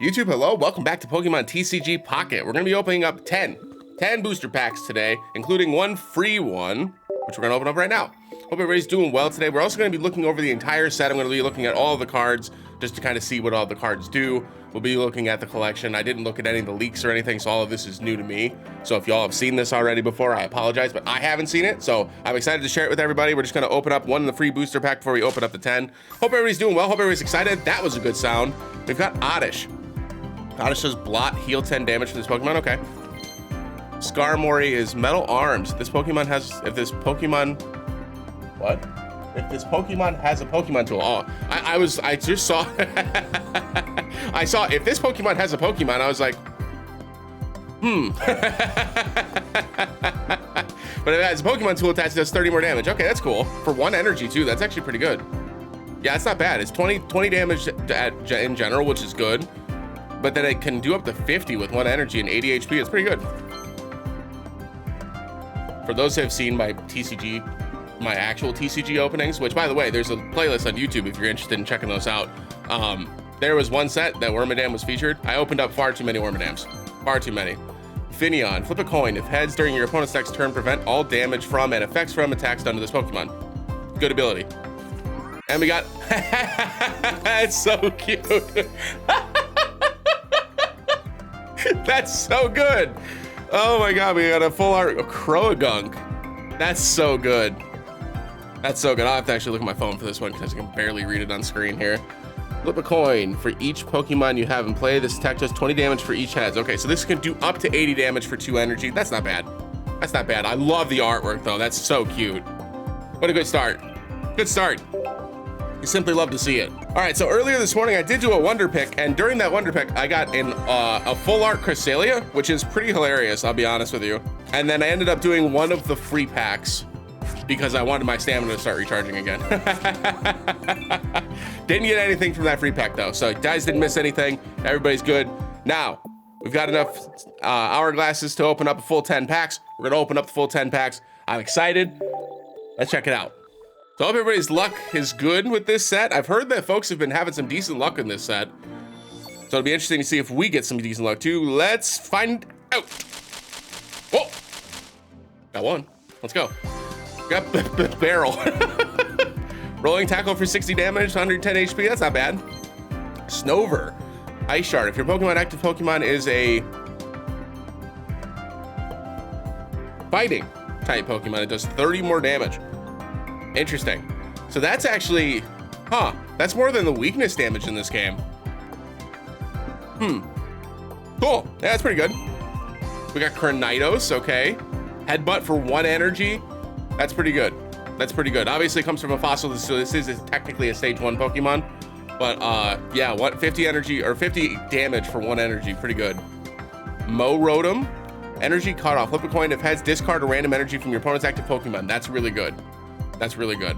YouTube, hello, welcome back to Pokemon TCG Pocket. We're gonna be opening up 10 booster packs today, including one free one, which we're gonna open up right now. Hope everybody's doing well today. We're also gonna be looking over the entire set. I'm gonna be looking at all the cards just to kind of see what all the cards do. We'll be looking at the collection. I didn't look at any of the leaks or anything, so all of this is new to me. So if y'all have seen this already before, I apologize, but I haven't seen it, so I'm excited to share it with everybody. We're just gonna open up one in the free booster pack before we open up the 10. Hope everybody's doing well, hope everybody's excited. That was a good sound. We've got Oddish. Oddish does blot, heal 10 damage for this Pokemon, okay. Skarmory is Metal Arms. This Pokemon has, if this Pokemon has a Pokemon tool. Oh, I just saw, I saw if this Pokemon has a Pokemon, I was like, But if it has a Pokemon tool attached, it does 30 more damage. Okay, that's cool. For 1 energy too, that's actually pretty good. Yeah, it's not bad. It's 20 damage in general, which is good. But then it can do up to 50 with 1 energy and 80 HP. It's pretty good. For those who have seen my TCG, my actual TCG openings, which by the way, there's a playlist on YouTube if you're interested in checking those out. There was one set that Wormadam was featured. I opened up far too many Wormadams. Far too many. Finneon, flip a coin. If heads during your opponent's next turn, prevent all damage from and effects from attacks done to this Pokemon. Good ability. And we got, it's so cute. That's so good. Oh my god, we got a full art Croagunk. That's so good. That's so good. I'll have to actually look at my phone for this one because I can barely read it on screen here. Flip a coin. For each Pokemon you have in play, this attack does 20 damage for each heads. Okay, so this can do up to 80 damage for 2 energy. That's not bad. That's not bad. I love the artwork though. That's so cute. What a good start. Good start. You simply love to see it. All right, so earlier this morning I did do a wonder pick, and during that wonder pick I got a full art Cresselia, which is pretty hilarious, I'll be honest with you. And then I ended up doing one of the free packs because I wanted my stamina to start recharging again. Didn't get anything from that free pack though, so guys didn't miss anything. Everybody's good. Now, we've got enough hourglasses to open up a full 10 packs. We're gonna open up the full 10 packs. I'm excited. Let's check it out. So I hope everybody's luck is good with this set. I've heard that folks have been having some decent luck in this set. So it'll be interesting to see if we get some decent luck too. Let's find out. Whoa, got one, let's go. Got barrel. Rolling tackle for 60 damage, 110 HP, that's not bad. Snover, Ice Shard. If your Pokemon active Pokemon is a fighting type Pokemon, it does 30 more damage. Interesting. So that's actually, that's more than the weakness damage in this game. Cool. Yeah, that's pretty good. We got Carnidos, okay. Headbutt for 1 energy. That's pretty good. That's pretty good. Obviously it comes from a fossil, so this is technically a stage 1 Pokemon. But yeah, 50 energy or 50 damage for 1 energy, pretty good. Rotom, energy cutoff. Flip a coin. If heads, discard a random energy from your opponent's active Pokemon. That's really good. That's really good.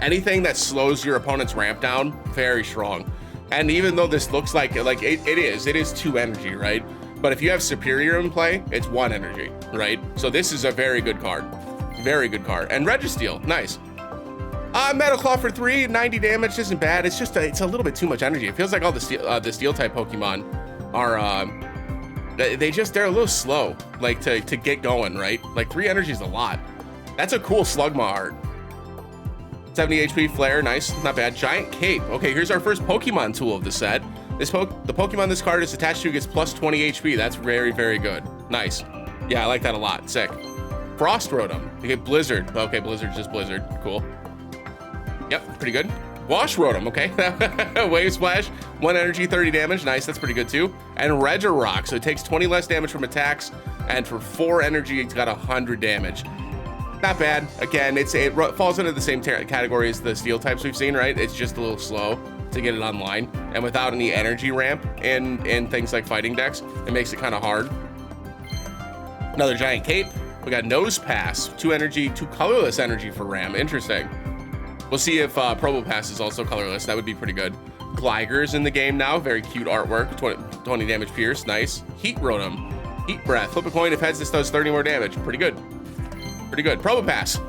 Anything that slows your opponent's ramp down, very strong. And even though this looks like it is 2 energy, right? But if you have Superior in play, it's 1 energy, right? So this is a very good card. Very good card. And Registeel, nice. Metal Claw for 3, 90 damage isn't bad. It's just it's a little bit too much energy. It feels like all the steel type Pokemon are they're a little slow, like to get going, right? Like 3 energy is a lot. That's a cool Slugma art. 70 HP Flare, nice, not bad. Giant Cape. Okay, here's our first Pokemon tool of the set. The Pokemon this card is attached to gets plus 20 HP. That's very, very good. Nice. Yeah, I like that a lot. Sick. Frost Rotom. You get Blizzard. Okay, Blizzard's just Blizzard. Cool. Yep, pretty good. Wash Rotom, okay. Wave Splash, 1 energy, 30 damage. Nice, that's pretty good too. And Regirock, so it takes 20 less damage from attacks, and for 4 energy, it's got 100 damage. Not bad. Again, it falls into the same category as the steel types we've seen, right? It's just a little slow to get it online, and without any energy ramp in things like fighting decks, it makes it kind of hard. Another Giant Cape. We got Nose Pass, 2 energy, 2 colorless energy for Ram. Interesting. We'll see if Probopass is also colorless. That would be pretty good. Gliger's in the game now. Very cute artwork. 20 damage pierce. Nice. Heat Rotom. Heat Breath. Flip a coin. If heads, this does 30 more damage. Pretty good. Pretty good. Probopass.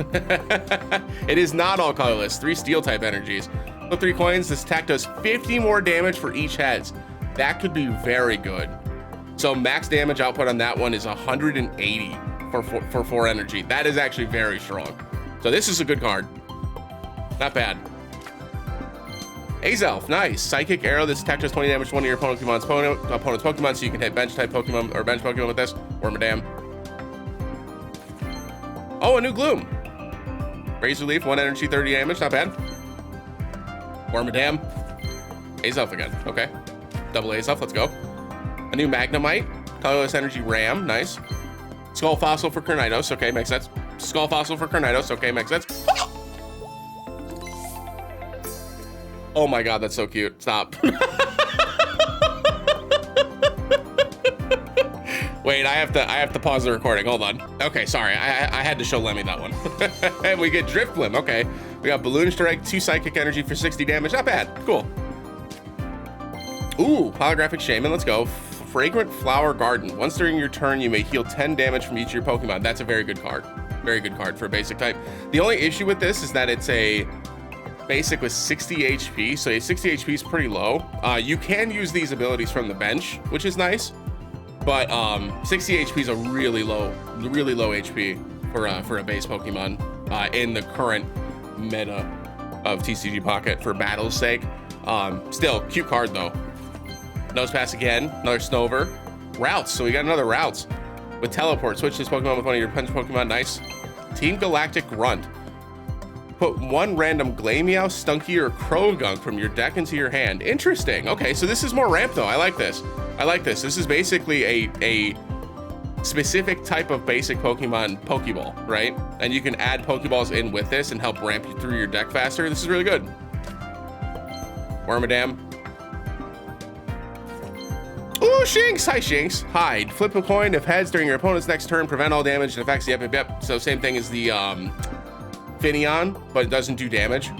It is not all colorless. 3 steel type energies. Flip 3 coins. This attack does 50 more damage for each heads. That could be very good. So max damage output on that one is 180 for 4 energy. That is actually very strong. So this is a good card. Not bad. Azelf, nice. Psychic arrow. This attack does 20 damage to one of your opponent's Pokemon, so you can hit bench type Pokemon or bench Pokemon with this. Wormadam. Oh, a new Gloom. Razor Leaf, 1 energy, 30 damage. Not bad. Wormadam. Azelf again. Okay. Double Azelf. Let's go. A new Magnemite. Colorless Energy Ram. Nice. Skull Fossil for Carnidos. Okay, makes sense. Skull Fossil for Carnidos. Okay, makes sense. Oh my god, that's so cute. Stop. Wait, I have to pause the recording. Hold on. Okay, sorry. I had to show Lemmy that one. And we get Driftblim. Okay. We got Balloon Strike, 2 Psychic Energy for 60 damage. Not bad. Cool. Ooh, Holographic Shaman. Let's go. Fragrant Flower Garden. Once during your turn, you may heal 10 damage from each of your Pokemon. That's a very good card. Very good card for a basic type. The only issue with this is that it's a basic with 60 HP, so a 60 HP is pretty low. You can use these abilities from the bench, which is nice, but 60 HP is a really low HP for a base Pokemon in the current meta of TCG Pocket for battle's sake. Still, cute card though. Nosepass again, another Snover. Routes, so we got another Routes. With Teleport, switch this Pokemon with one of your punch Pokemon, nice. Team Galactic Grunt. Put 1 random Glameow, Stunky, or Krogunk from your deck into your hand. Interesting. Okay, so this is more ramp though. I like this. I like this. This is basically a specific type of basic Pokemon Pokeball, right? And you can add Pokeballs in with this and help ramp you through your deck faster. This is really good. Wormadam. Ooh, Shinx! Hi, Shinx. Hide. Flip a coin. If heads during your opponent's next turn, prevent all damage and affects the yep. So same thing as the Finneon, but it doesn't do damage.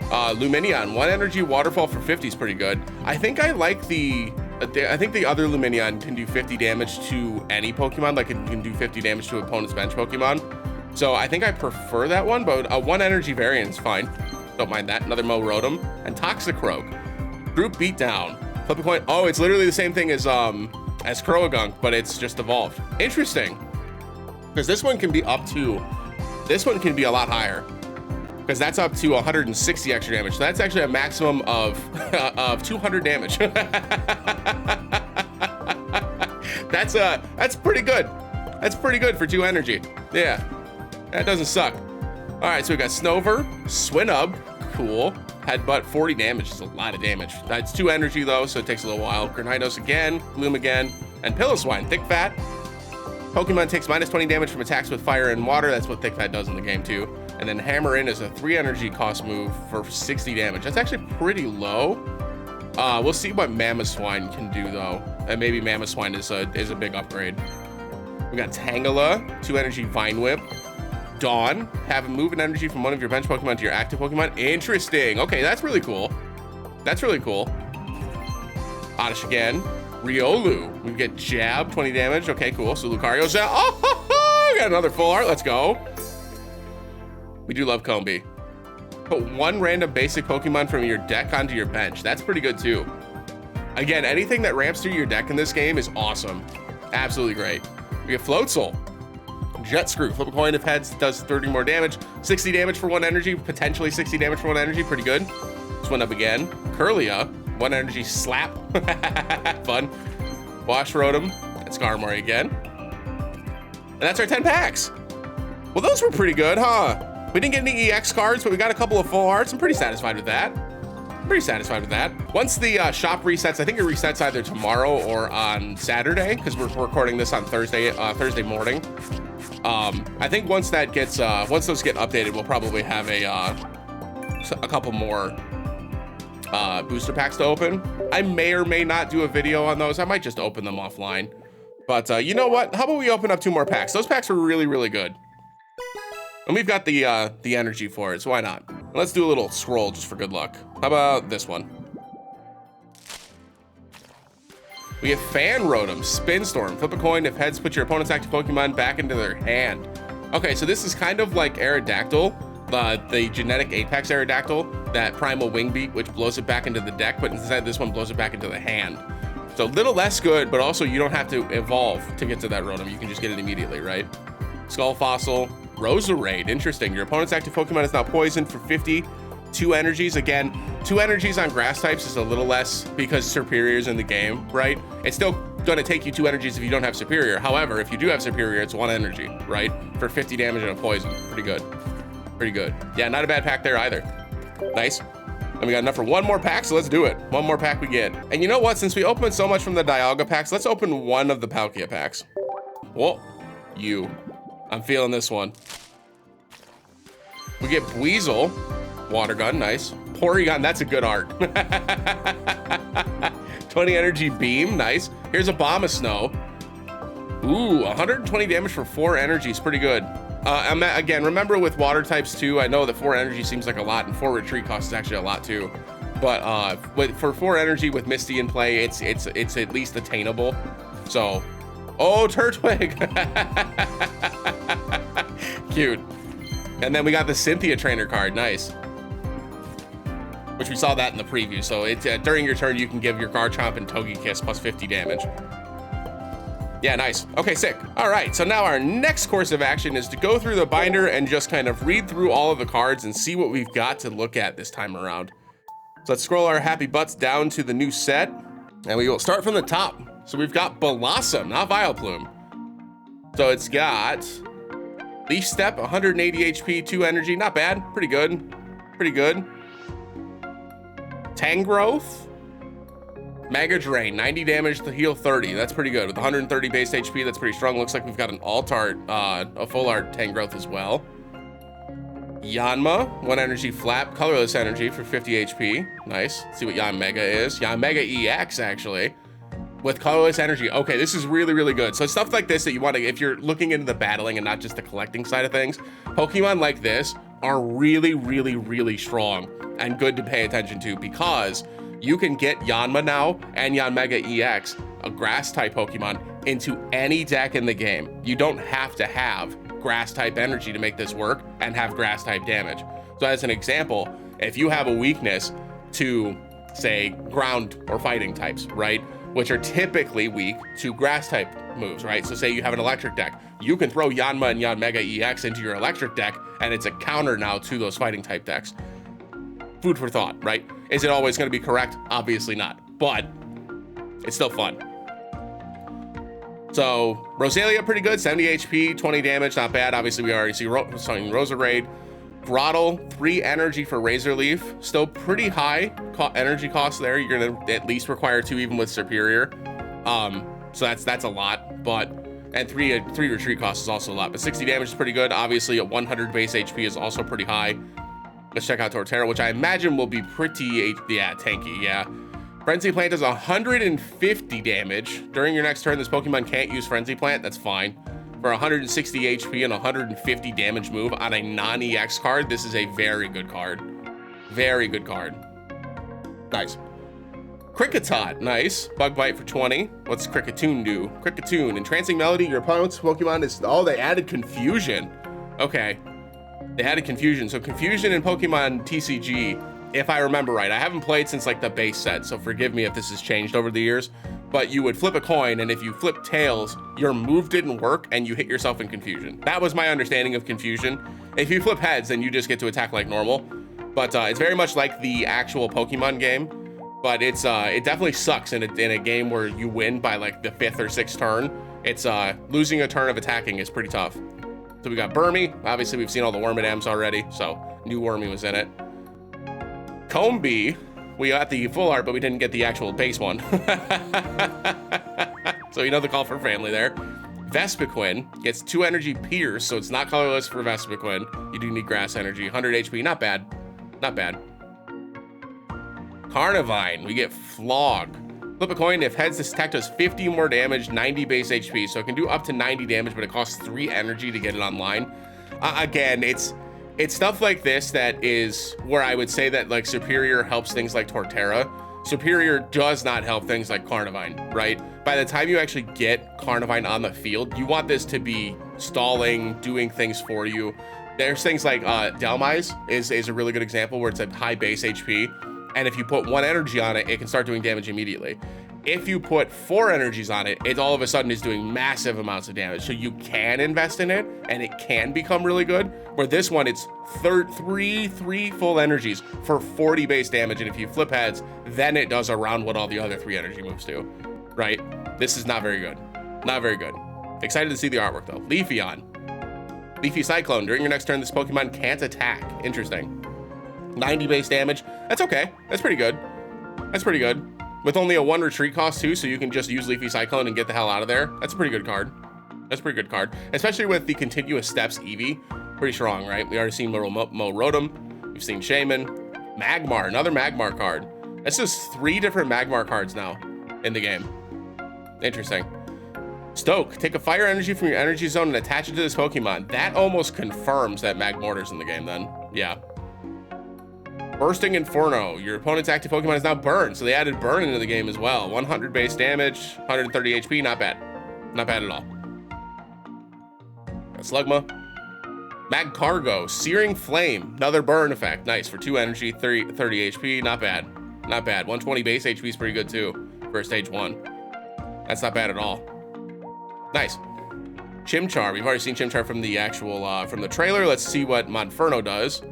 Lumineon, 1 energy waterfall for 50 is pretty good. I think I like the other Lumineon can do 50 damage to any Pokemon, like it can do 50 damage to opponent's bench Pokemon. So I think I prefer that one, but a 1 energy variant is fine. Don't mind that. Another Rotom and Toxicroak. Group Beatdown. Flip a coin. Oh, it's literally the same thing as Krogunk, but it's just evolved. Interesting. Because this one can be up to, this one can be a lot higher. Because that's up to 160 extra damage. So that's actually a maximum of 200 damage. That's pretty good. That's pretty good for 2 energy. Yeah, that doesn't suck. All right, so we got Snover, Swinub, cool. Headbutt, 40 damage, it's a lot of damage. That's 2 energy though, so it takes a little while. Carnidos again, Gloom again, and Piloswine, Thick Fat. Pokemon takes minus 20 damage from attacks with fire and water. That's what Thick Fat does in the game too. And then Hammer In is a 3 energy cost move for 60 damage. That's actually pretty low. We'll see what Mamoswine can do though. And maybe Mamoswine is a big upgrade. We got Tangela, 2 energy Vine Whip. Dawn, have a move and energy from one of your bench Pokemon to your active Pokemon. Interesting. Okay, that's really cool. That's really cool. Oddish again. Riolu. We get Jab, 20 damage. Okay, cool. So Lucario's out. Oh, we got another full art. Let's go. We do love Combi. Put 1 random basic Pokemon from your deck onto your bench. That's pretty good too. Again, anything that ramps through your deck in this game is awesome. Absolutely great. We get Floatzel. Jet Screw. Flip a coin. If heads, does 30 more damage. 60 damage for 1 energy. Potentially 60 damage for 1 energy. Pretty good. Swing up again. Curlia. 1 energy slap. Fun. Wash Rotom. And Skarmory again. And that's our 10 packs. Well, those were pretty good, huh? We didn't get any EX cards, but we got a couple of full arts. I'm pretty satisfied with that. Once the shop resets, I think it resets either tomorrow or on Saturday, because we're recording this on Thursday morning. I think once that gets, once those get updated, we'll probably have a couple more booster packs to open. I may or may not do a video on those. I might just open them offline. But you know what? How about we open up 2 more packs? Those packs were really, really good. And we've got the energy for it, so why not? Let's do a little scroll just for good luck. How about this one? We have Fan Rotom, Spinstorm. Flip a coin. If heads, put your opponent's active Pokemon back into their hand. Okay, so this is kind of like Aerodactyl, the genetic Apex Aerodactyl, that Primal Wing Beat, which blows it back into the deck, but instead this one blows it back into the hand. So a little less good, but also you don't have to evolve to get to that Rotom. You can just get it immediately, right? Skull Fossil, Roserade, interesting. Your opponent's active Pokemon is now poisoned for 50. 2 energies. Again, 2 energies on grass types is a little less because Superior's in the game, right? It's still gonna take you 2 energies if you don't have Superior. However, if you do have Superior, it's 1 energy, right? For 50 damage and a poison. Pretty good. Pretty good. Yeah, not a bad pack there either. Nice. And we got enough for 1 more pack, so let's do it. 1 more pack we get. And you know what? Since we opened so much from the Dialga packs, let's open 1 of the Palkia packs. Whoa, you. I'm feeling this one. We get Weasel. Water Gun, nice. Porygon, that's a good art. 20 energy beam, nice. Here's a Bomb of Snow. Ooh, 120 damage for 4 energy is pretty good. Again, remember with water types too, I know that 4 energy seems like a lot and 4 retreat cost is actually a lot too. But for 4 energy with Misty in play, it's at least attainable. So, oh, Turtwig. Cute. And then we got the Cynthia Trainer card, nice. Which we saw that in the preview. So it's during your turn, you can give your Garchomp and Togekiss plus 50 damage. Yeah, nice. Okay, sick. All right, so now our next course of action is to go through the binder and just kind of read through all of the cards and see what we've got to look at this time around. So let's scroll our happy butts down to the new set, and we will start from the top. So we've got Blossom, not Vileplume. So it's got Leaf Step, 180 HP, 2 energy, not bad, pretty good, pretty good. Tangrowth, Mega Drain, 90 damage to heal 30. That's pretty good. With 130 base HP, that's pretty strong. Looks like we've got an alt art, a full art Tangrowth as well. Yanma, 1 energy flap, colorless energy for 50 HP. Nice. Let's see what Yanmega is. Yanmega EX, actually, with colorless energy. Okay, this is really, really good. So stuff like this that you want to, if you're looking into the battling and not just the collecting side of things, Pokemon like this are really, really, really strong and good to pay attention to because you can get Yanma now and Yanmega EX, a grass type Pokemon, into any deck in the game. You don't have to have grass type energy to make this work and have grass type damage. So as an example, if you have a weakness to, say, ground or fighting types, right, which are typically weak to grass type moves, right? So say you have an electric deck, you can throw Yanma and Yanmega EX into your electric deck and it's a counter now to those fighting type decks. Food for thought, right? Is it always going to be correct? Obviously not, but it's still fun. So Rosalia, pretty good, 70 HP, 20 damage, not bad. Obviously we already see Roserade. Groddle, 3 energy for Razor Leaf, still pretty high energy cost there. You're gonna at least require 2 even with Superior. So that's a lot, but, and 3 retreat cost is also a lot, but 60 damage is pretty good. Obviously at 100 base HP is also pretty high. Let's check out Torterra, which I imagine will be pretty, yeah, tanky, yeah. Frenzy Plant does 150 damage. During your next turn, this Pokemon can't use Frenzy Plant, that's fine. For 160 HP and 150 damage move on a non-EX card, this is a very good card. Very good card. Nice. Kricketot, nice. Bug Bite for 20. What's Kricketune do? Kricketune, Entrancing Melody, your opponent's Pokemon is, oh, they added Confusion. Okay. They added Confusion. So Confusion in Pokemon TCG, if I remember right, I haven't played since like the base set, so forgive me if this has changed over the years, but you would flip a coin, and if you flip tails, your move didn't work and you hit yourself in Confusion. That was my understanding of Confusion. If you flip heads, then you just get to attack like normal. But it's very much like the actual Pokemon game, but it's it definitely sucks in a game where you win by like the 5th or 6th turn. It's losing a turn of attacking is pretty tough. So we got Burmy. Obviously, we've seen all the Wormadams already, so new Wormy was in it. Combee, we got the full art, but we didn't get the actual base one. So you know the call for family there. Vespiquen gets 2 energy Pierce, so it's not colorless for Vespiquen. You do need grass energy, 100 HP, not bad. Not bad. Carnivine, we get Flog. Flip a coin, if heads, this attack does 50 more damage, 90 base HP, so it can do up to 90 damage, but it costs 3 energy to get it online. Again, it's stuff like this that is where I would say that like Superior helps things like Torterra. Superior does not help things like Carnivine, right? By the time you actually get Carnivine on the field, you want this to be stalling, doing things for you. There's things like Delmise is a really good example where it's a high base HP. And if you put 1 energy on it, it can start doing damage immediately. If you put 4 energies on it, it all of a sudden is doing massive amounts of damage. So you can invest in it and it can become really good. Where this one, it's three full energies for 40 base damage. And if you flip heads, then it does around what all the other 3 energy moves do, right? This is not very good. Not very good. Excited to see the artwork though. Leafeon. Leafy Cyclone. During your next turn, this Pokemon can't attack. Interesting. 90 base damage. That's okay. That's pretty good. That's pretty good. With only a 1 retreat cost too, so you can just use Leafy Cyclone and get the hell out of there. That's a pretty good card. That's a pretty good card. Especially with the continuous steps Eevee. Pretty strong, right? We already seen Rotom. We've seen Shaman. Magmar, another Magmar card. This is 3 different Magmar cards now in the game. Interesting. Stoke, take a fire energy from your energy zone and attach it to this Pokemon. That almost confirms that Magmortar's in the game then. Yeah. Bursting Inferno. Your opponent's active Pokemon is now burned, so they added burn into the game as well. 100 base damage, 130 HP, not bad. Not bad at all. Got Slugma. Magcargo, Searing Flame, another burn effect. Nice, for 2 energy, 30 HP, not bad. Not bad. 120 base HP is pretty good too for stage 1. That's not bad at all. Nice. Chimchar, we've already seen Chimchar from the actual, from the trailer. Let's see what Monferno does.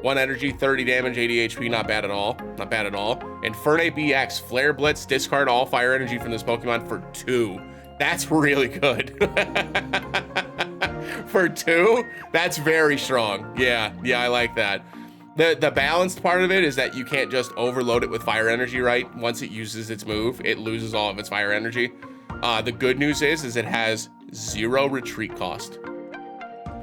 1 energy, 30 damage, 80 HP, not bad at all. Not bad at all. Infernape EX, Flare Blitz, discard all fire energy from this Pokemon for 2. That's really good. For 2? That's very strong. Yeah, I like that. The balanced part of it is that you can't just overload it with fire energy, right? Once it uses its move, it loses all of its fire energy. The good news is it has 0 retreat cost.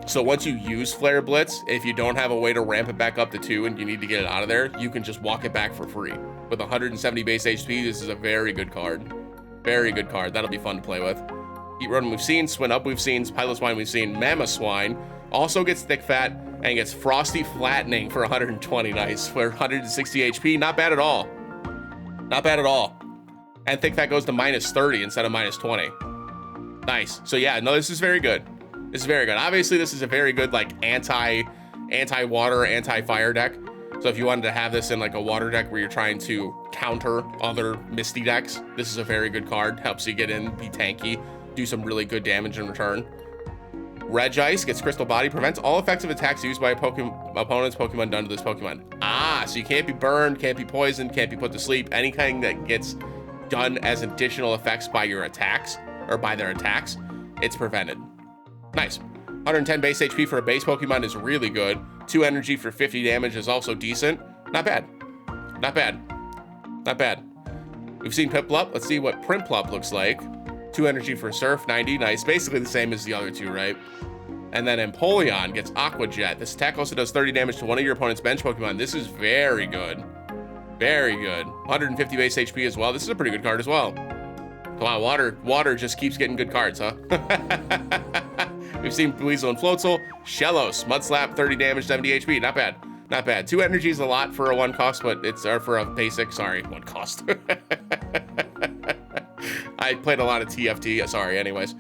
So once you use Flare Blitz, if you don't have a way to ramp it back up to 2 and you need to get it out of there, you can just walk it back for free. With 170 base HP, this is a very good card. Very good card. That'll be fun to play with. Heat Rodent we've seen, Swinub we've seen, Piloswine we've seen, Mamoswine also gets Thick Fat and gets Frosty Flattening for 120. Nice. For 160 HP, not bad at all. Not bad at all. And Thick Fat goes to -30 instead of -20. Nice. So yeah, no, this is very good. This is very good. Obviously, this is a very good like anti-water, anti-fire deck. So if you wanted to have this in like a water deck where you're trying to counter other Misty decks, this is a very good card. Helps you get in, be tanky, do some really good damage in return. Regice gets Crystal Body, prevents all effective attacks used by opponent's Pokemon done to this Pokemon. Ah, so you can't be burned, can't be poisoned, can't be put to sleep. Anything that gets done as additional effects by your attacks, or by their attacks, it's prevented. Nice. 110 base HP for a base Pokemon is really good. 2 energy for 50 damage is also decent. Not bad. Not bad. Not bad. We've seen Piplup. Let's see what Primplup looks like. 2 energy for Surf, 90. Nice. Basically the same as the other 2, right? And then Empoleon gets Aqua Jet. This attack also does 30 damage to one of your opponent's bench Pokemon. This is very good. Very good. 150 base HP as well. This is a pretty good card as well. Wow, water just keeps getting good cards, huh? We've seen Weasel and Floatzel. Shellos, Mud Slap, 30 damage, 70 HP. Not bad. Not bad. 2 energy is a lot for a 1 cost, but it's for a basic. Sorry, 1 cost. I played a lot of TFT. Sorry, anyways.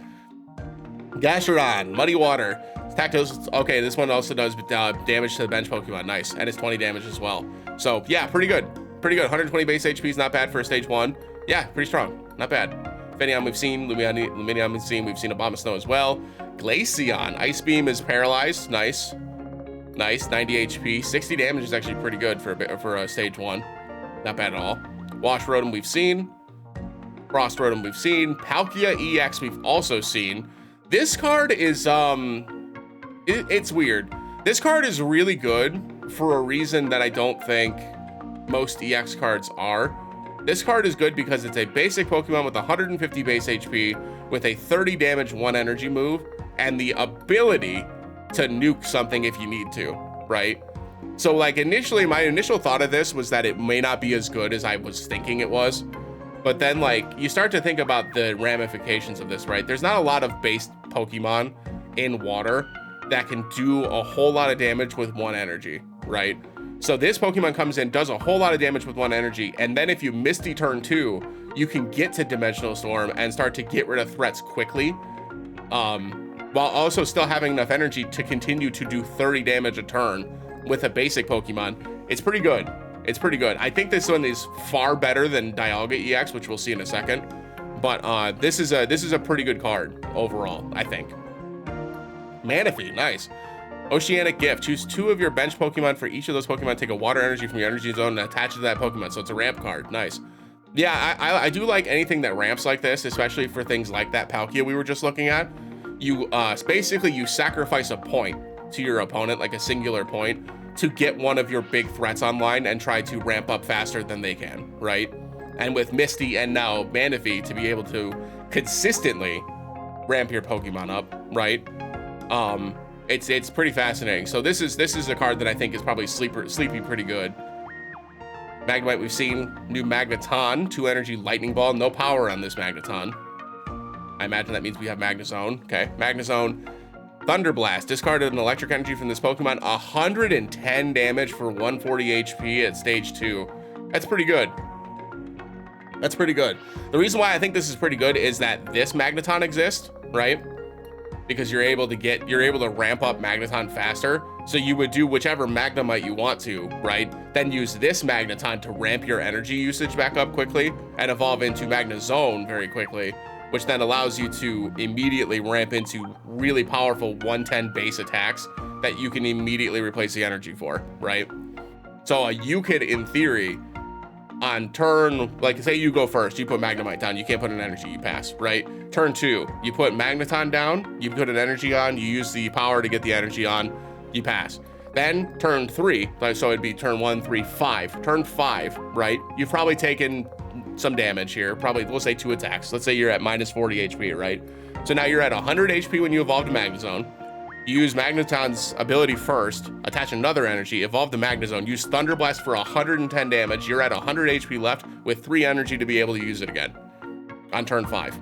Gastrodon, Muddy Water. Attack does, okay, this one also does damage to the bench Pokemon. Nice. And it's 20 damage as well. So, yeah, pretty good. Pretty good. 120 base HP is not bad for a stage 1. Yeah, pretty strong. Not bad. Finneon we've seen, Lumineon we've seen Abomasnow as well. Glaceon, Ice Beam is paralyzed. Nice. Nice, 90 HP. 60 damage is actually pretty good for a stage 1. Not bad at all. Wash Rotom we've seen. Frost Rotom we've seen. Palkia EX we've also seen. This card is, it's weird. This card is really good for a reason that I don't think most EX cards are. This card is good because it's a basic Pokemon with 150 base HP with a 30 damage 1 energy move and the ability to nuke something if you need to, right? So like initially, my initial thought of this was that it may not be as good as I was thinking it was. But then like you start to think about the ramifications of this, right? There's not a lot of base Pokemon in water that can do a whole lot of damage with 1 energy, right? So this Pokemon comes in, does a whole lot of damage with 1 energy, and then if you Misty turn 2, you can get to Dimensional Storm and start to get rid of threats quickly, while also still having enough energy to continue to do 30 damage a turn with a basic Pokemon. It's pretty good. It's pretty good. I think this one is far better than Dialga EX, which we'll see in a second. But this is a pretty good card overall, I think. Manaphy, nice. Oceanic Gift. Choose 2 of your bench Pokemon. For each of those Pokemon, take a water energy from your energy zone and attach it to that Pokemon. So it's a ramp card. Nice. Yeah, I do like anything that ramps like this, especially for things like that Palkia we were just looking at. You basically you sacrifice a point to your opponent, like a singular point, to get one of your big threats online and try to ramp up faster than they can, right? And with Misty and now Manaphy to be able to consistently ramp your Pokemon up, right? It's pretty fascinating. So this is a card that I think is probably sleepy pretty good. Magnemite we've seen. New Magneton, 2 energy Lightning Ball. No power on this Magneton. I imagine that means we have Magnezone. Okay, Magnezone. Thunder Blast. Discarded an electric energy from this Pokemon. 110 damage for 140 HP at stage 2. That's pretty good. That's pretty good. The reason why I think this is pretty good is that this Magneton exists, right? Because you're able to ramp up Magneton faster. So you would do whichever Magnemite you want to, right? Then use this Magneton to ramp your energy usage back up quickly and evolve into Magnezone very quickly, which then allows you to immediately ramp into really powerful 110 base attacks that you can immediately replace the energy for, right? So you could, in theory, on turn, like say you go first, you put Magnemite down, you can't put an energy, you pass, right? Turn 2, you put Magneton down, you put an energy on, you use the power to get the energy on, you pass. Then turn 3, so it'd be turn 1, 3, 5. Turn 5, right? You've probably taken some damage here, probably, we'll say 2 attacks. Let's say you're at minus 40 HP, right? So now you're at 100 HP when you evolve to Magnezone. You use Magneton's ability first, attach another energy, evolve the Magnezone, use Thunder Blast for 110 damage. You're at 100 HP left with 3 energy to be able to use it again on turn 5.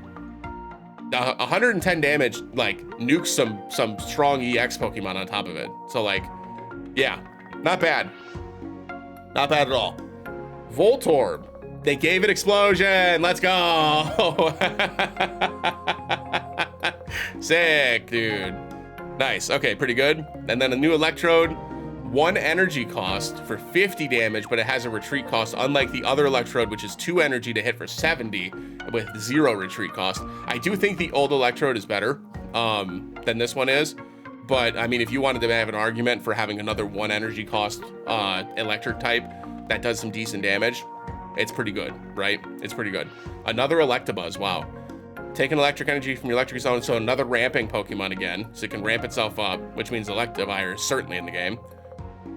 110 damage, like, nukes some strong EX Pokemon on top of it. So, like, yeah, not bad. Not bad at all. Voltorb. They gave it Explosion. Let's go. Sick, dude. Nice. Okay, pretty good. And then a new Electrode. 1 energy cost for 50 damage, but it has a retreat cost, unlike the other Electrode, which is 2 energy to hit for 70 with 0 retreat cost. I do think the old Electrode is better than this one is, but I mean, if you wanted to have an argument for having another 1 energy cost electric type that does some decent damage, it's pretty good, right? It's pretty good. Another Electabuzz, wow. Take an electric energy from your electric zone, so another ramping Pokemon again, so it can ramp itself up, which means Electivire is certainly in the game.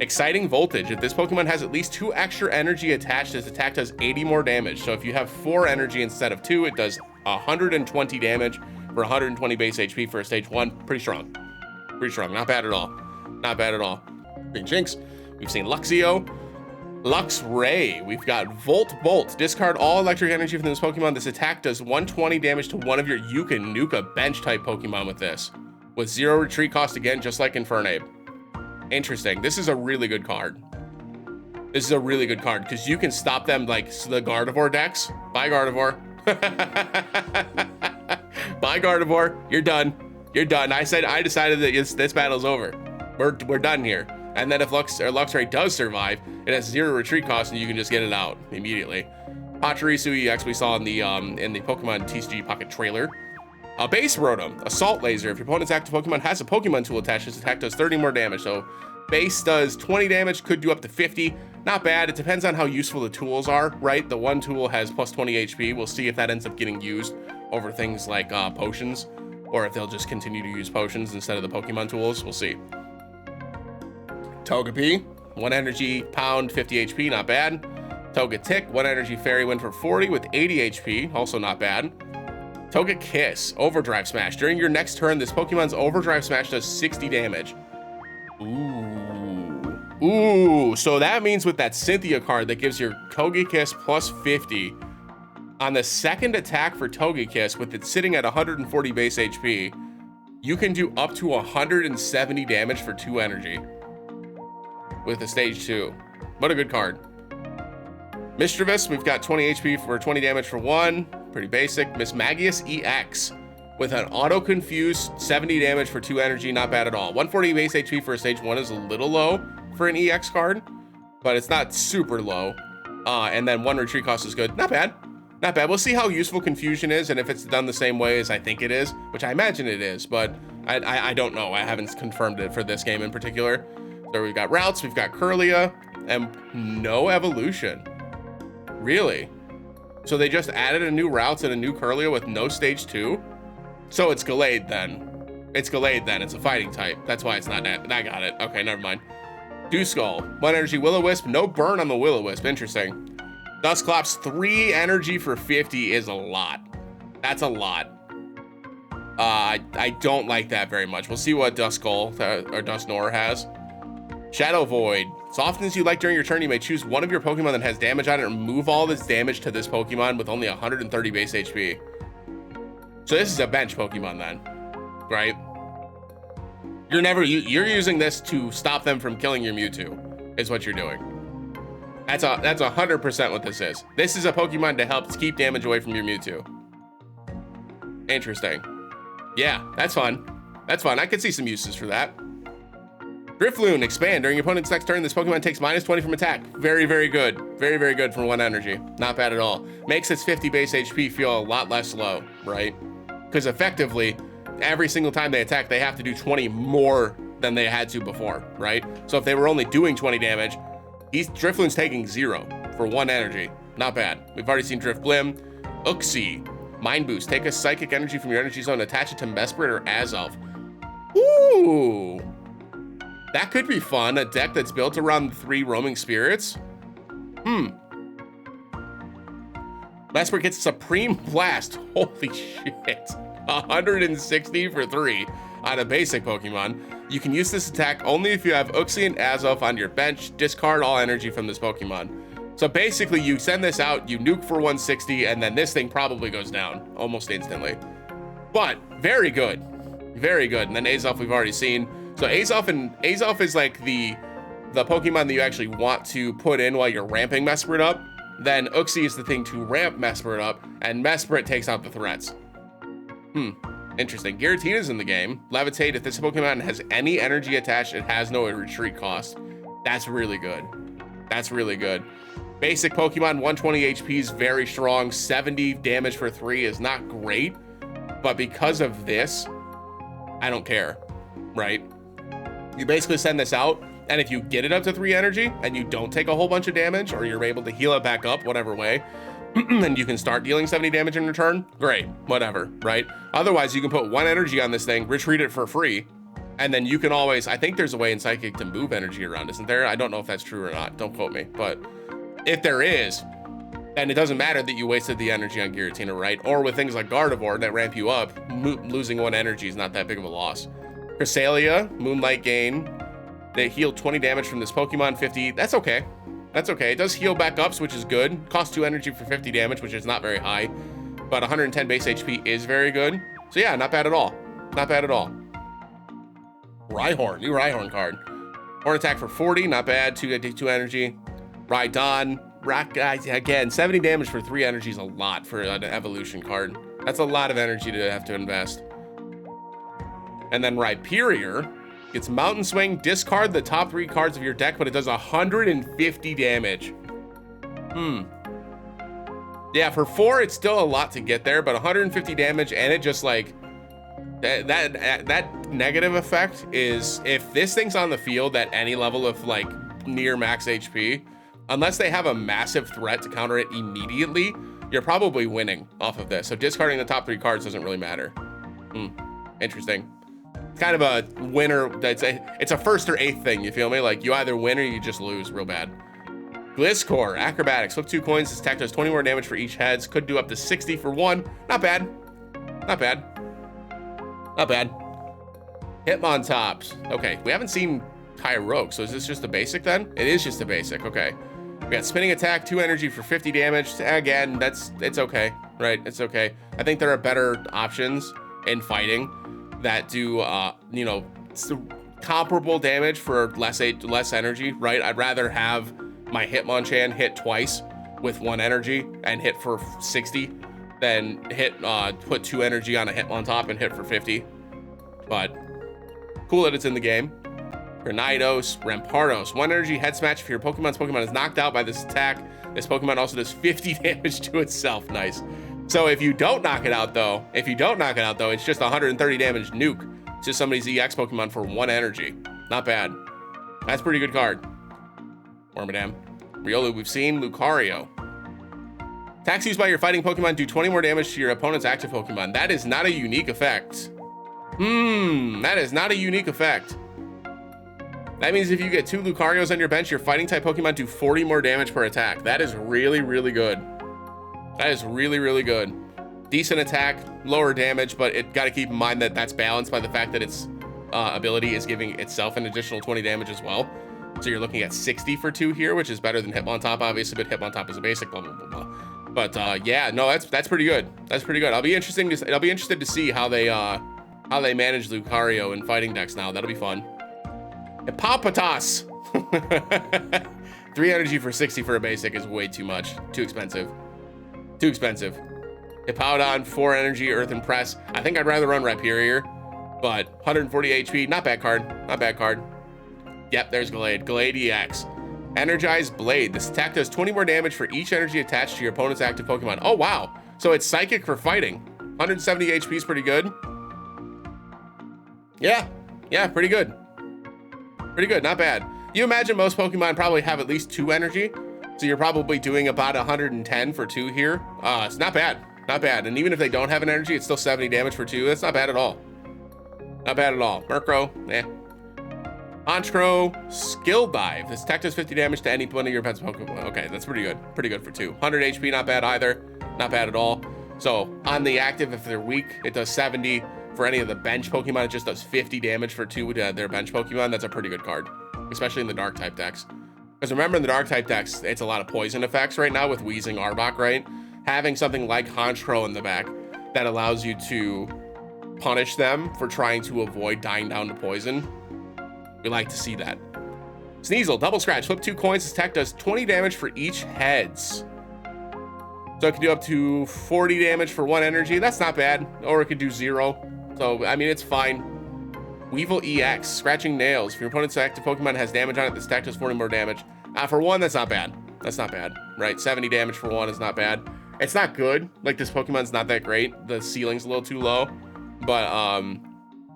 Exciting Voltage. If this Pokemon has at least 2 extra energy attached, this attack does 80 more damage. So if you have 4 energy instead of 2, it does 120 damage for 120 base HP for a stage 1. Pretty strong. Pretty strong. Not bad at all. Not bad at all. Green Jinx. We've seen Luxio. Luxray. We've got Volt Bolt. Discard all electric energy from this Pokemon. This attack does 120 damage to one of your You Can Nuke a bench type Pokemon with this. With 0 retreat cost again, just like Infernape. Interesting. This is a really good card. This is a really good card because you can stop them like the Gardevoir decks. Bye, Gardevoir. Bye, Gardevoir. You're done. You're done. I decided that this battle's over. We're done here. And then if Luxray does survive, it has 0 retreat cost and you can just get it out immediately. Pachirisu EX we saw in the Pokemon TCG Pocket trailer. A Base Rotom, Assault Laser. If your opponent's active Pokemon has a Pokemon tool attached, this attack does 30 more damage. So base does 20 damage, could do up to 50. Not bad. It depends on how useful the tools are, right? The one tool has plus 20 HP. We'll see if that ends up getting used over things like potions, or if they'll just continue to use potions instead of the Pokemon tools. We'll see. Togepi, 1 energy pound, 50 HP, not bad. Togetic, 1 energy fairy wind for 40 with 80 HP, also not bad. Togekiss, Overdrive Smash. During your next turn, this Pokemon's Overdrive Smash does 60 damage. Ooh, so that means with that Cynthia card that gives your Togekiss plus 50, on the second attack for Togekiss, with it sitting at 140 base HP, you can do up to 170 damage for 2 energy with the stage 2. What a good card. Mischievous, we've got 20 HP for 20 damage for 1. Pretty basic. Mismagius EX with an auto-confuse 70 damage for 2 energy. Not bad at all. 140 base HP for a stage 1 is a little low for an EX card. but it's not super low. And then 1 retreat cost is good. Not bad. Not bad. We'll see how useful Confusion is and if it's done the same way as I think it is, which I imagine it is, but I don't know. I haven't confirmed it for this game in particular. So we've got routes, we've got Curlia, and no evolution. Really? So they just added a new routes and a new Curlia with no stage 2? So it's Gallade then. It's Gallade then. It's a fighting type. That's why it's not that. I got it. Okay, never mind. Dewskull, 1 energy Will-O-Wisp, no burn on the Will-O-Wisp. Interesting. Dusclops, 3 energy for 50 is a lot. That's a lot. I don't like that very much. We'll see what Duskull or Dusknoir has. Shadow Void. So often as you like during your turn, you may choose one of your Pokemon that has damage on it and move all this damage to this Pokemon with only 130 base HP. So this is a bench Pokemon then, right? You're using this to stop them from killing your Mewtwo, is what you're doing. That's 100% what this is. This is a Pokemon to help keep damage away from your Mewtwo. Interesting. Yeah, that's fun. That's fun. I could see some uses for that. Drifloon, expand. During your opponent's next turn, this Pokemon takes -20 from attack. Very, very good. Very, very good for 1 energy. Not bad at all. Makes its 50 base HP feel a lot less low, right? Because effectively, every single time they attack, they have to do 20 more than they had to before, right? So if they were only doing 20 damage, Drifloon's taking 0 for 1 energy. Not bad. We've already seen Drifblim. Uxie, Mind Boost. Take a psychic energy from your energy zone, attach it to Mesprit or Azelf. Ooh. That could be fun. A deck that's built around 3 roaming spirits. Mesprit gets Supreme Blast. Holy shit. 160 for 3 on a basic Pokemon. You can use this attack only if you have Uxie and Azelf on your bench. Discard all energy from this Pokemon. So basically you send this out, you nuke for 160, and then this thing probably goes down almost instantly. But very good. Very good. And then Azelf we've already seen. So Azelf is like the Pokemon that you actually want to put in while you're ramping Mesprit up. Then Uxie is the thing to ramp Mesprit up, and Mesprit takes out the threats. Interesting. Giratina's in the game. Levitate, if this Pokemon has any energy attached, it has no retreat cost. That's really good. That's really good. Basic Pokemon, 120 HP is very strong. 70 damage for 3 is not great, but because of this, I don't care, right? You basically send this out, and if you get it up to 3 energy and you don't take a whole bunch of damage, or you're able to heal it back up, whatever way, and you can start dealing 70 damage in return, great, whatever, right? Otherwise, you can put 1 energy on this thing, retreat it for free, and then you can always, I think there's a way in Psychic to move energy around, isn't there? I don't know if that's true or not, don't quote me, but if there is, then it doesn't matter that you wasted the energy on Giratina, right? Or with things like Gardevoir that ramp you up, losing 1 energy is not that big of a loss. Cresselia, Moonlight Gain, they heal 20 damage from this Pokemon, 50, that's okay. That's okay. It does heal back ups, which is good. Costs 2 energy for 50 damage, which is not very high. But 110 base HP is very good. So yeah, not bad at all. Not bad at all. Rhyhorn, new Rhyhorn card. Horn attack for 40, not bad. 2 energy. Rhydon, again, 70 damage for 3 energy is a lot for an evolution card. That's a lot of energy to have to invest. And then Rhyperior gets Mountain Swing, discard the top 3 cards of your deck, but it does 150 damage. Yeah, for 4, it's still a lot to get there, but 150 damage, and it just like, that negative effect is, if this thing's on the field at any level of like near max HP, unless they have a massive threat to counter it immediately, you're probably winning off of this. So discarding the top 3 cards doesn't really matter. Interesting. It's kind of a winner. It's a 1st or 8th thing, you feel me? Like, you either win or you just lose real bad. Gliscor, Acrobatics, flip 2 coins. This attack does 20 more damage for each heads. Could do up to 60 for 1. Not bad. Not bad. Not bad. Hitmontop. Okay, we haven't seen Tyrogue, so is this just a basic then? It is just a basic, okay. We got Spinning Attack, 2 energy for 50 damage. Again, it's okay, right? It's okay. I think there are better options in fighting that do, you know, comparable damage for less energy, right? I'd rather have my Hitmonchan hit twice with 1 energy and hit for 60 than put 2 energy on a Hitmontop and hit for 50. But cool that it's in the game. Granidos, Rampardos. 1 energy head smash if your Pokemon's Pokemon is knocked out by this attack. This Pokemon also does 50 damage to itself. Nice. So if you don't knock it out though, it's just 130 damage nuke to somebody's EX Pokemon for 1 energy. Not bad. That's a pretty good card. Wormadam. Riolu we've seen. Lucario. Attacks used by your fighting Pokemon do 20 more damage to your opponent's active Pokemon. That is not a unique effect. That is not a unique effect. That means if you get 2 Lucarios on your bench, your fighting type Pokemon do 40 more damage per attack. That is really, really good. That is really, really good. Decent attack, lower damage, but it got to keep in mind that that's balanced by the fact that its ability is giving itself an additional 20 damage as well. So you're looking at 60 for 2 here, which is better than Hitmontop, obviously, but Hitmontop is a basic, blah, blah, blah, blah. But yeah, no, that's pretty good. That's pretty good. I'll be interested to see how they manage Lucario in fighting decks now. That'll be fun. Hippopotas. 3 energy for 60 for a basic is way too much. Too expensive. Too expensive. Hippowdon, 4 energy, Earth and Press. I think I'd rather run Rhyperior, but 140 HP, not bad card. Not bad card. Yep, there's Gallade. Gallade EX. Energized Blade. This attack does 20 more damage for each energy attached to your opponent's active Pokemon. Oh, wow. So it's Psychic for fighting. 170 HP is pretty good. Yeah, pretty good. Pretty good, not bad. You imagine most Pokemon probably have at least 2 energy. So you're probably doing about 110 for 2 here. It's not bad, not bad. And even if they don't have an energy, it's still 70 damage for 2. That's not bad at all. Not bad at all. Murkrow, eh. Honchkrow, Skill Dive. This attack does 50 damage to any one of your opponent's Pokemon. Okay, that's pretty good. Pretty good for 2. 100 HP, not bad either. Not bad at all. So on the active, if they're weak, it does 70. For any of the bench Pokemon, it just does 50 damage for 2 to their bench Pokemon. That's a pretty good card, especially in the Dark type decks. Because remember, in the Dark type decks, it's a lot of poison effects right now with Weezing Arbok, right? Having something like Honchkrow in the back that allows you to punish them for trying to avoid dying down to poison. We like to see that. Sneasel, double scratch, flip 2 coins. This attack does 20 damage for each heads. So it can do up to 40 damage for 1 energy. That's not bad. Or it could do 0. So, I mean, it's fine. Weevil EX, scratching nails. If your opponent's active Pokemon has damage on it, this attack does 40 more damage. For 1, that's not bad. That's not bad, right? 70 damage for 1 is not bad. It's not good. Like, this Pokemon's not that great. The ceiling's a little too low. But,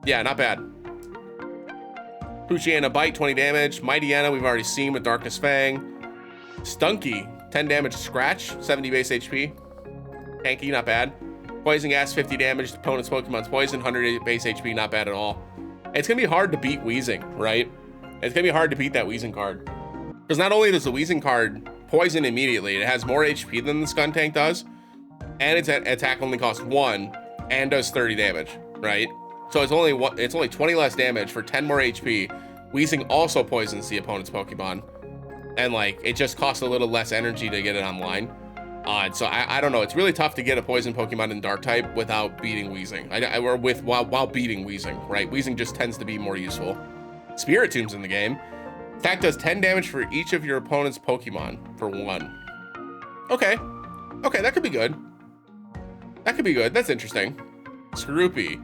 yeah, not bad. Poochyena Bite, 20 damage. Mightyena, we've already seen with Darkness Fang. Stunky, 10 damage scratch, 70 base HP. Hanky, not bad. Poison Gas, 50 damage. The opponent's Pokemon's poison, 100 base HP, not bad at all. It's gonna be hard to beat Weezing, right? It's gonna be hard to beat that Weezing card. Because not only does the Weezing card poison immediately, it has more HP than the Skuntank does, and its attack only costs 1 and does 30 damage, right? So it's only 20 less damage for 10 more HP. Weezing also poisons the opponent's Pokemon, and like it just costs a little less energy to get it online. So I don't know. It's really tough to get a poison Pokemon in Dark type without beating Weezing. While beating Weezing, right? Weezing just tends to be more useful. Spiritomb's in the game. Attack does 10 damage for each of your opponent's Pokemon for 1. Okay, that could be good. That could be good. That's interesting. Skorupi,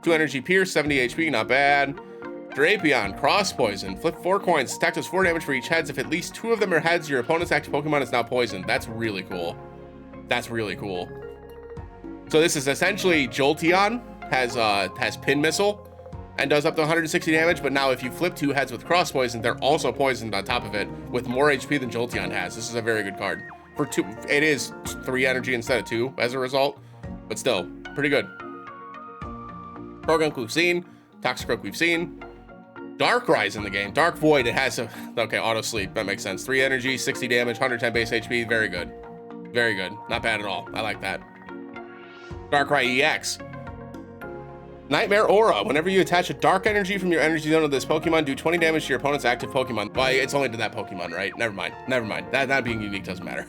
2 energy pierce, 70 HP, not bad. Drapion, cross poison, flip 4 coins. Attack does 4 damage for each heads. If at least 2 of them are heads, your opponent's active Pokemon is now poisoned. That's really cool. That's really cool. So this is essentially Jolteon has Pin Missile and does up to 160 damage. But now if you flip 2 heads with cross poison, they're also poisoned on top of it with more HP than Jolteon has. This is a very good card. For 2, it is 3 energy instead of 2 as a result, but still pretty good. Progunk we've seen. Toxicroak we've seen. Darkrai's in the game. Dark Void, it has okay, auto sleep, that makes sense. 3 energy, 60 damage, 110 base HP, very good. Very good, not bad at all, I like that. Darkrai EX. Nightmare Aura, whenever you attach a dark energy from your energy zone to this Pokemon, do 20 damage to your opponent's active Pokemon. Well, it's only to that Pokemon, right? Never mind. That being unique doesn't matter.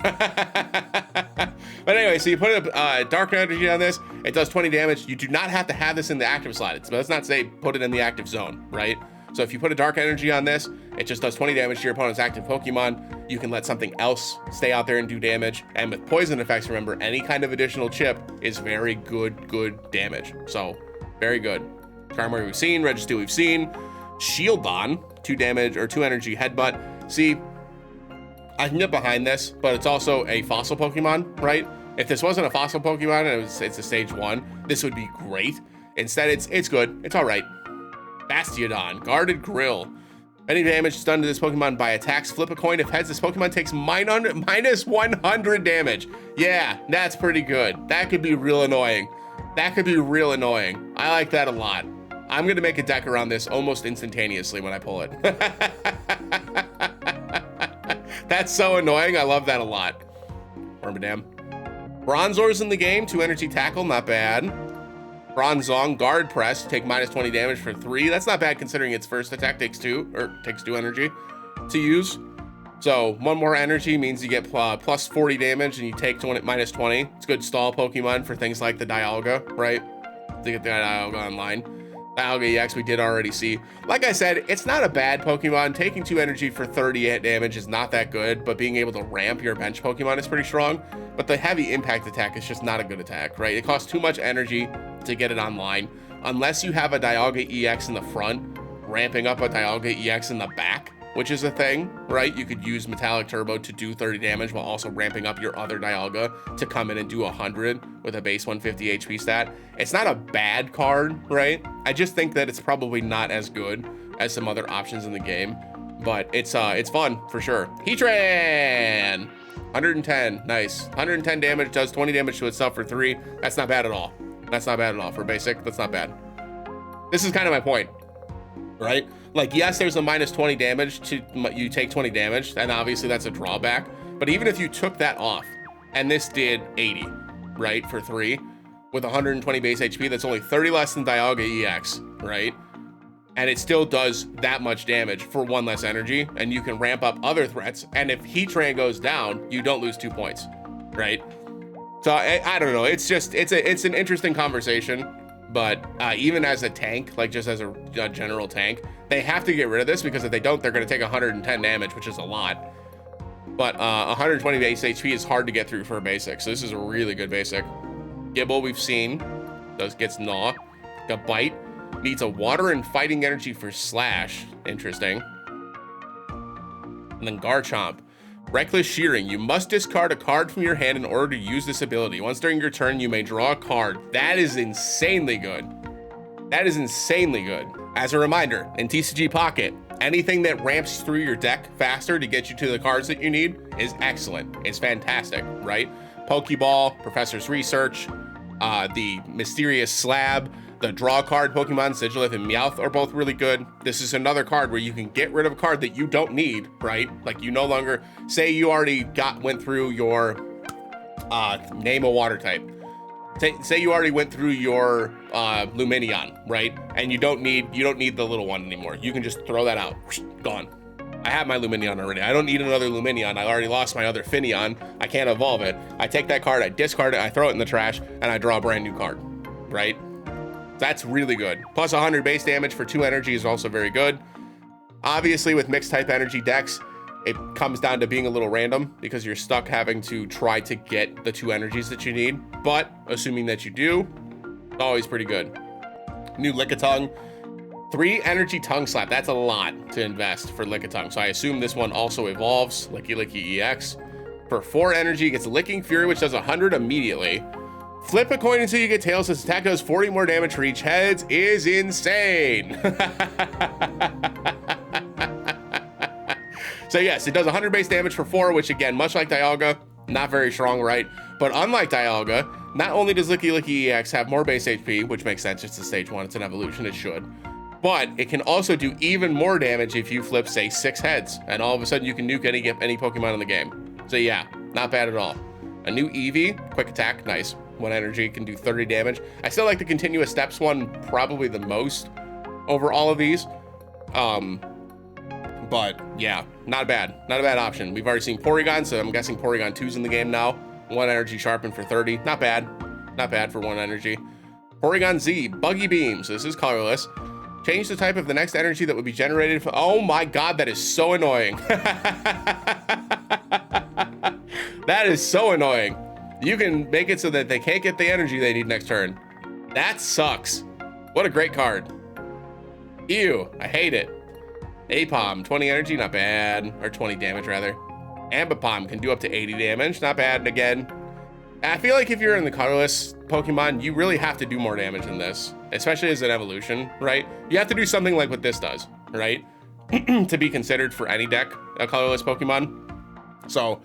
But anyway, so you put a dark energy on this, it does 20 damage. You do not have to have this in the active slot. It does not say put it in the active zone, right? So if you put a dark energy on this, it just does 20 damage to your opponent's active Pokemon. You can let something else stay out there and do damage. And with poison effects, remember, any kind of additional chip is very good damage. So very good. Charmander we've seen, Registeel we've seen. Shieldon, 2 damage or 2 energy headbutt. See, I can get behind this, but it's also a fossil Pokemon, right? If this wasn't a fossil Pokemon and it's a stage 1, this would be great. Instead, it's good. It's all right. Bastiodon, Guarded Grill. Any damage done to this Pokemon by attacks, flip a coin. If heads, this Pokemon takes minus 100 damage. Yeah, that's pretty good. That could be real annoying. That could be real annoying. I like that a lot. I'm gonna make a deck around this almost instantaneously when I pull it. That's so annoying. I love that a lot. Wormadam. Bronzor's in the game. 2 energy tackle, not bad. Bronzong, guard press, take minus 20 damage for 3. That's not bad considering its first attack takes 2 energy to use. So 1 more energy means you get plus 40 damage and you take minus 20. It's good stall Pokemon for things like the Dialga, right? To get the Dialga online. Dialga EX we did already see. Like I said, it's not a bad Pokemon. Taking 2 energy for 30 damage is not that good, but being able to ramp your bench Pokemon is pretty strong. But the heavy impact attack is just not a good attack, right? It costs too much energy to get it online. Unless you have a Dialga EX in the front, ramping up a Dialga EX in the back, which is a thing, right? You could use Metallic Turbo to do 30 damage while also ramping up your other Dialga to come in and do 100 with a base 150 HP stat. It's not a bad card, right? I just think that it's probably not as good as some other options in the game, but it's fun for sure. Heatran! 110, nice. 110 damage, does 20 damage to itself for 3. That's not bad at all. That's not bad at all. For basic, that's not bad. This is kind of my point, right? Like, yes, there's a minus 20 damage to, you take 20 damage, and obviously that's a drawback. But even if you took that off, and this did 80, right, for 3, with 120 base HP, that's only 30 less than Dialga EX, right? And it still does that much damage for 1 less energy, and you can ramp up other threats. And if Heatran goes down, you don't lose 2 points, right? So I don't know. It's just it's an interesting conversation. But even as a tank, like just as a general tank, they have to get rid of this because if they don't, they're going to take 110 damage, which is a lot. But 120 base HP is hard to get through for a basic, so this is a really good basic. Gibble we've seen gets Gnaw. Gabite needs a water and fighting energy for slash. Interesting. And then Garchomp. Reckless Shearing. You must discard a card from your hand in order to use this ability. Once during your turn, you may draw a card. That is insanely good. That is insanely good. As a reminder, in TCG Pocket, anything that ramps through your deck faster to get you to the cards that you need is excellent. It's fantastic, right? Pokeball, Professor's Research, the Mysterious Slab, the draw card Pokemon, Sigilith and Meowth are both really good. This is another card where you can get rid of a card that you don't need, right? Like you no longer, say you already went through your, name a water type. Say you already went through your Lumineon, right? And you don't need the little one anymore. You can just throw that out, gone. I have my Lumineon already. I don't need another Lumineon. I already lost my other Finneon. I can't evolve it. I take that card, I discard it, I throw it in the trash, and I draw a brand new card, right? That's really good. Plus 100 base damage for 2 energy is also very good. Obviously, with mixed type energy decks, it comes down to being a little random because you're stuck having to try to get the 2 energies that you need. But assuming that you do, it's always pretty good. New Lickitung. 3 energy Tongue Slap. That's a lot to invest for Lickitung. So I assume this one also evolves. Licky EX. For 4 energy, gets Licking Fury, which does 100 immediately. Flip a coin until you get tails. This attack does 40 more damage for each heads. Is insane. So yes, it does 100 base damage for 4, which again, much like Dialga, not very strong, right? But unlike Dialga, not only does Licky EX have more base HP, which makes sense, it's a stage 1, it's an evolution, it should. But it can also do even more damage if you flip, say, 6 heads, and all of a sudden you can nuke any Pokemon in the game. So yeah, not bad at all. A new Eevee, quick attack, nice. 1 energy, can do 30 damage. I still like the continuous steps one probably the most over all of these. But yeah, not bad. Not a bad option. We've already seen Porygon, so I'm guessing Porygon 2's in the game now. 1 energy sharpen for 30. Not bad. Not bad for 1 energy. Porygon Z, Buggy Beam. So this is colorless. Change the type of the next energy that would be generated. Oh my god, that is so annoying. That is so annoying. You can make it so that they can't get the energy they need next turn. That sucks. What a great card. Ew, I hate it. Apom, 20 energy, not bad. Or 20 damage, rather. Ambipom can do up to 80 damage, not bad. Again, I feel like if you're in the colorless Pokemon, you really have to do more damage than this, especially as an evolution, right? You have to do something like what this does, right? To be considered for any deck, a colorless Pokemon. So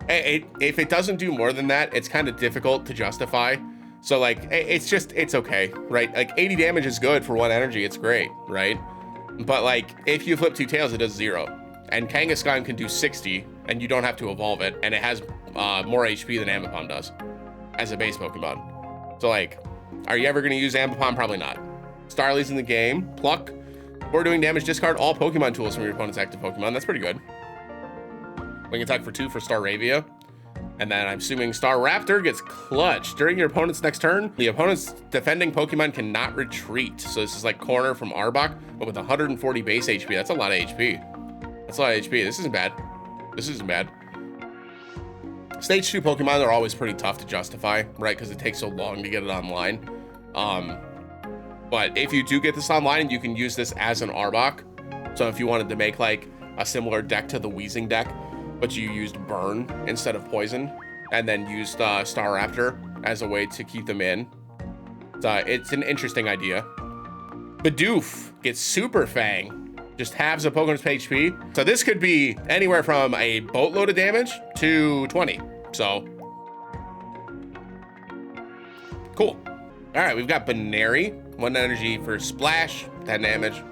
if it doesn't do more than that, it's kind of difficult to justify. So like, it's okay, right? Like 80 damage is good for 1 energy. It's great, right? But like, if you flip 2 tails, it does 0. And Kangaskhan can do 60, and you don't have to evolve it. And it has more HP than Ambipom does as a base Pokemon. So like, are you ever gonna use Ambipom? Probably not. Starly's in the game. Pluck. Before doing damage, discard all Pokemon tools from your opponent's active Pokemon. That's pretty good. Wing attack for 2 for Staravia. And then I'm assuming Staraptor gets clutched. During your opponent's next turn, the opponent's defending Pokemon cannot retreat. So this is like Corner from Arbok, but with 140 base HP. That's a lot of HP. That's a lot of HP. This isn't bad. This isn't bad. Stage 2 Pokemon are always pretty tough to justify, right? Because it takes so long to get it online. But if you do get this online, you can use this as an Arbok. So if you wanted to make like a similar deck to the Weezing deck, but you used Burn instead of Poison, and then used Staraptor as a way to keep them in. It's an interesting idea. Bidoof gets Super Fang, just halves a Pokemon's HP. So this could be anywhere from a boatload of damage to 20. So, cool. All right, we've got Baneri, 1 energy for Splash, 10 damage.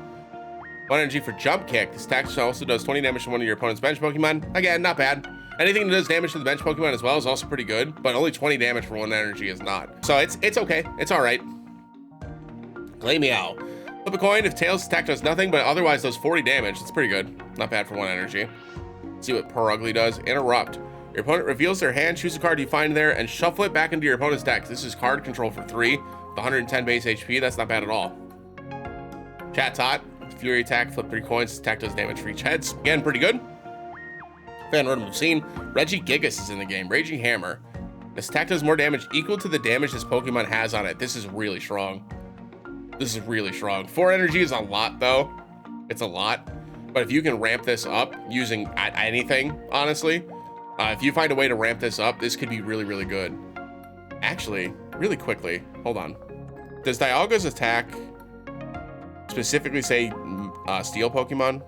1 energy for Jump Kick. This attack also does 20 damage to one of your opponent's bench Pokemon. Again, not bad. Anything that does damage to the bench Pokemon as well is also pretty good, but only 20 damage for 1 energy is not. So it's okay. It's all right. Glameow. Flip a coin. If Tails' attack does nothing, but otherwise does 40 damage, it's pretty good. Not bad for 1 energy. Let's see what Purugly does. Interrupt. Your opponent reveals their hand, choose a card you find there, and shuffle it back into your opponent's deck. This is card control for 3 with 110 base HP. That's not bad at all. Chatot. Fury attack, flip 3 coins. This attack does damage for each heads. Again, pretty good. Fan Rotom we've seen. Regigigas is in the game. Raging Hammer. This attack does more damage equal to the damage this Pokemon has on it. This is really strong. This is really strong. 4 energy is a lot, though. It's a lot. But if you can ramp this up using anything, honestly, if you find a way to ramp this up, this could be really, really good. Actually, really quickly, hold on. Does Dialga's attack specifically say Steel Pokemon?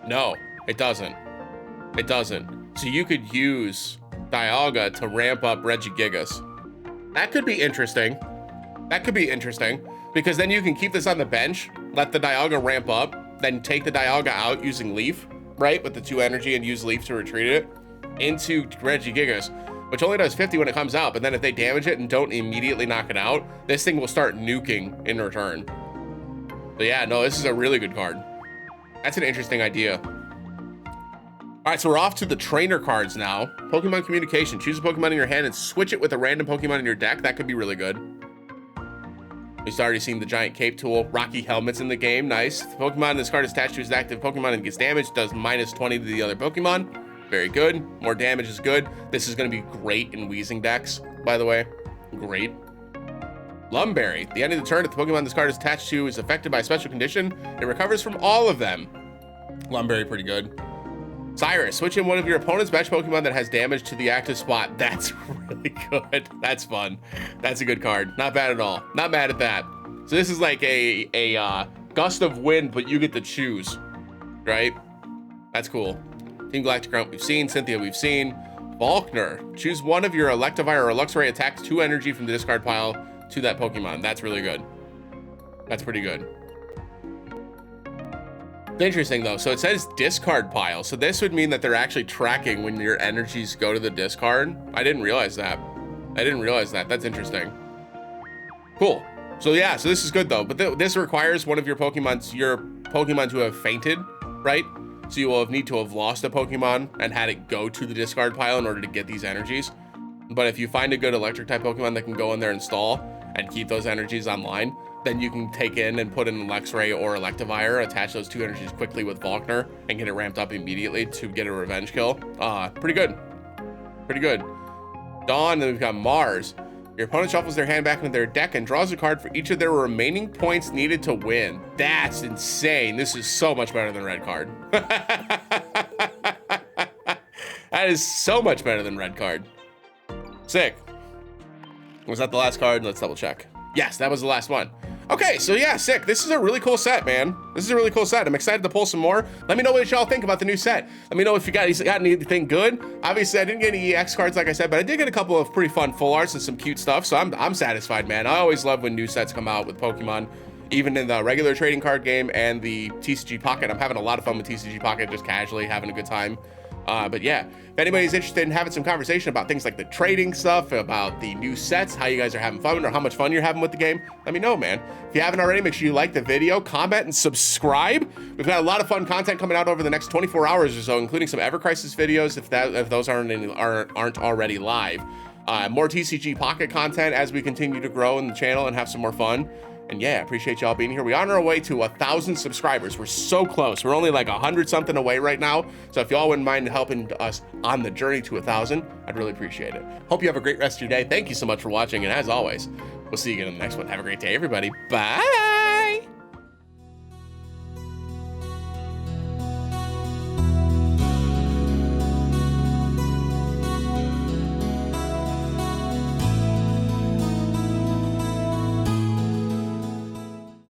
No, it doesn't. It doesn't. So you could use Dialga to ramp up Regigigas. That could be interesting. That could be interesting, because then you can keep this on the bench, let the Dialga ramp up, then take the Dialga out using Leaf, right, with the 2 energy, and use Leaf to retreat it into Regigigas, which only does 50 when it comes out, but then if they damage it and don't immediately knock it out, this thing will start nuking in return. So yeah, no, this is a really good card. That's an interesting idea. All right, so we're off to the trainer cards now. Pokemon Communication. Choose a Pokemon in your hand and switch it with a random Pokemon in your deck. That could be really good. We've already seen the Giant Cape tool. Rocky Helmet's in the game. Nice. The Pokemon this card is attached to his active Pokemon and gets damaged. Does minus 20 to the other Pokemon. Very good. More damage is good. This is going to be great in Weezing decks, by the way. Great. Lumberry. At the end of the turn, if the Pokemon this card is attached to is affected by a special condition, it recovers from all of them. Lumberry, pretty good. Cyrus. Switch in one of your opponent's bench Pokemon that has damage to the active spot. That's really good. That's fun. That's a good card. Not bad at all. Not mad at that. So this is like a gust of wind, but you get to choose, right? That's cool. Team Galactic Grunt we've seen. Cynthia we've seen. Volkner. Choose one of your Electivire or Luxray attacks 2 energy from the discard pile to that Pokemon. That's really good. That's pretty good. It's interesting though. So it says discard pile. So this would mean that they're actually tracking when your energies go to the discard. I didn't realize that. I didn't realize that. That's interesting. Cool. So yeah, so this is good though. But this requires one of your Pokemon to have fainted, right? So you will need to have lost a Pokemon and had it go to the discard pile in order to get these energies. But if you find a good electric type Pokemon that can go in there and stall and keep those energies online, then you can take in and put in an Luxray or Electivire, attach those 2 energies quickly with Volkner, and get it ramped up immediately to get a revenge kill. Pretty good. Pretty good. Dawn, then we've got Mars. Your opponent shuffles their hand back into their deck and draws a card for each of their remaining points needed to win. That's insane. This is so much better than red card. That is so much better than red card. Sick. Was that the last card? Let's double check. Yes, that was the last one. Okay, so yeah, sick. This is a really cool set, man. This is a really cool set. I'm excited to pull some more. Let me know what y'all think about the new set. Let me know if you got anything good. Obviously, I didn't get any EX cards, like I said, but I did get a couple of pretty fun full arts and some cute stuff, so I'm satisfied, man. I always love when new sets come out with Pokemon, even in the regular trading card game and the TCG Pocket. I'm having a lot of fun with TCG Pocket, just casually having a good time. But yeah, if anybody's interested in having some conversation about things like the trading stuff, about the new sets, how you guys are having fun, or how much fun you're having with the game, let me know, man. If you haven't already, make sure you like the video, comment, and subscribe. We've got a lot of fun content coming out over the next 24 hours or so, including some Ever Crisis videos, if those aren't already live. More TCG Pocket content as we continue to grow in the channel and have some more fun. And yeah, I appreciate y'all being here. We're on our way to 1,000 subscribers. We're so close. We're only like 100 something away right now. So if y'all wouldn't mind helping us on the journey to 1,000, I'd really appreciate it. Hope you have a great rest of your day. Thank you so much for watching. And as always, we'll see you again in the next one. Have a great day, everybody. Bye.